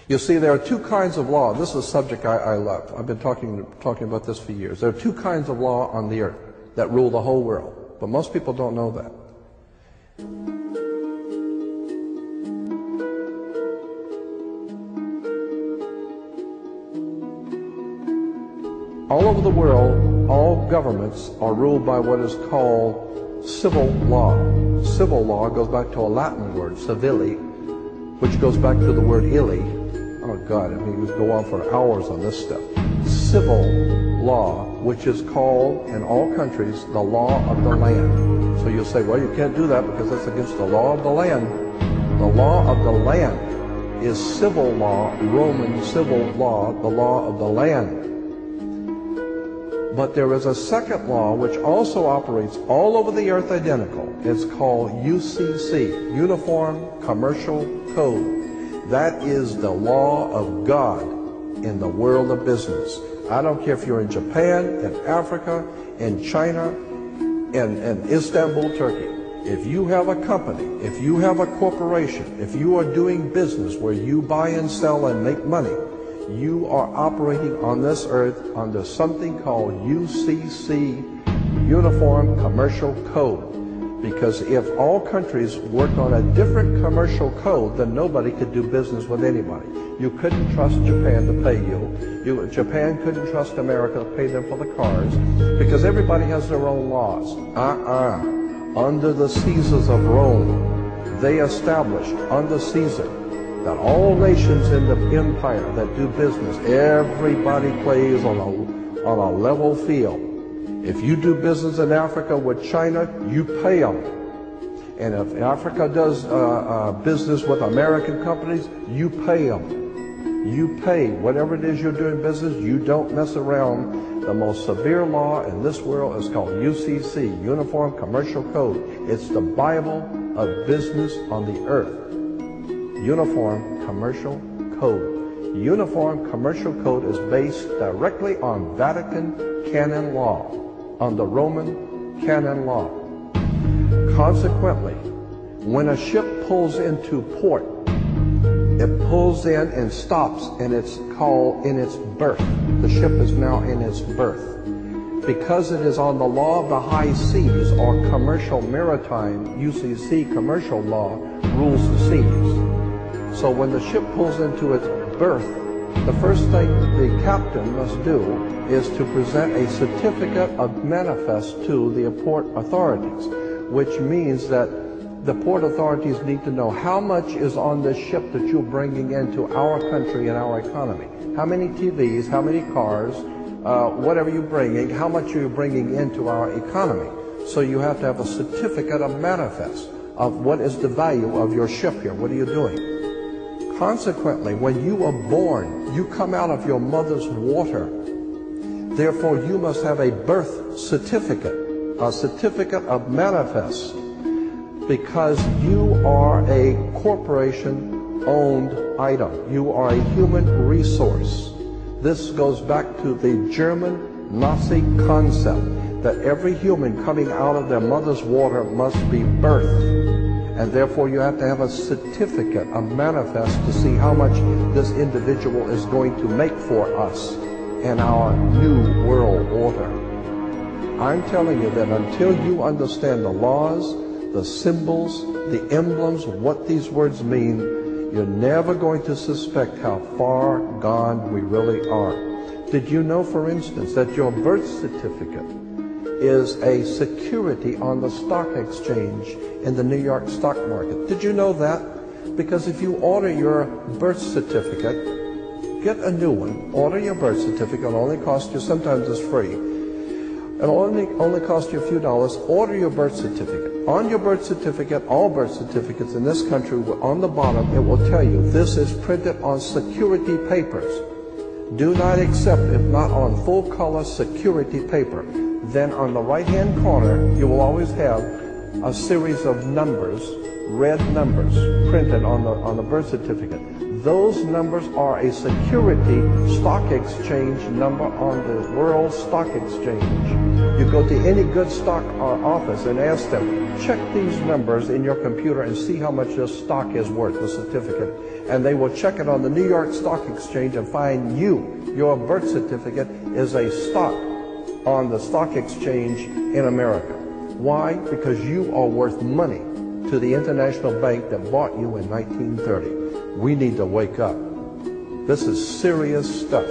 You see, there are two kinds of law. This is a subject I love. I've been talking about this for years. There are two kinds of law on the earth that rule the whole world, but most people don't know that. All over the world, all governments are ruled by what is called civil law. Civil law goes back to a Latin word, civili, which goes back to the word illi. Oh God, I mean, we could go on for hours on this stuff. Civil law, which is called in all countries the law of the land. So you'll say, well, you can't do that because that's against the law of the land. The law of the land is civil law, Roman civil law, the law of the land. But there is a second law which also operates all over the earth identical. It's called U.C.C, Uniform Commercial Code. That is the law of God in the world of business. I don't care if you're in Japan, in Africa, in China, in Istanbul, Turkey. If you have a company, if you have a corporation, if you are doing business where you buy and sell and make money, you are operating on this earth under something called U.C.C, Uniform Commercial Code. Because if all countries worked on a different commercial code, then nobody could do business with anybody. You couldn't trust Japan to pay you. Japan couldn't trust America to pay them for the cars, because everybody has their own laws. Under the Caesars of Rome, they established under Caesar that all nations in the empire that do business, everybody plays on a level field. If you do business in Africa with China, you pay them. And if Africa does business with American companies, you pay them. You pay whatever it is you're doing business. You don't mess around. The most severe law in this world is called U.C.C, Uniform Commercial Code. It's the Bible of business on the earth. Uniform Commercial Code. Uniform Commercial Code is based directly on Vatican canon law, on the Roman canon law. Consequently, when a ship pulls into port, it pulls in and stops, and it's called in its berth. The ship is now in its berth. Because it is on the law of the high seas, or commercial maritime, U.C.C commercial law, rules the seas. So when the ship pulls into its berth, the first thing the captain must do is to present a certificate of manifest to the port authorities, which means that the port authorities need to know how much is on this ship that you're bringing into our country and our economy. How many TVs, how many cars, whatever you're bringing, how much are you bringing into our economy. So you have to have a certificate of manifest of what is the value of your ship here. What are you doing? Consequently, when you are born, you come out of your mother's water. Therefore, you must have a birth certificate, a certificate of manifest, because you are a corporation-owned item. You are a human resource. This goes back to the German Nazi concept that every human coming out of their mother's water must be birthed. And therefore you have to have a certificate, a manifest, to see how much this individual is going to make for us in our new world order. I'm telling you that until you understand the laws, the symbols, the emblems, what these words mean, you're never going to suspect how far gone we really are. Did you know, for instance, that your birth certificate is a security on the stock exchange in the New York stock market? Did you know that? Because if you order your birth certificate, get a new one, order your birth certificate, it'll only cost you, sometimes it's free, it'll only cost you a few dollars. Order your birth certificate. On your birth certificate, all birth certificates in this country, on the bottom, it will tell you this is printed on security papers. Do not accept if not on full color security paper. Then on the right-hand corner, you will always have a series of numbers, red numbers, printed on the birth certificate. Those numbers are a security stock exchange number on the World Stock Exchange. You go to any good stock office and ask them, check these numbers in your computer and see how much your stock is worth, the certificate. And they will check it on the New York Stock Exchange and find your birth certificate is a stock on the stock exchange in America. Why? Because you are worth money to the international bank that bought you in 1930. We need to wake up. This is serious stuff.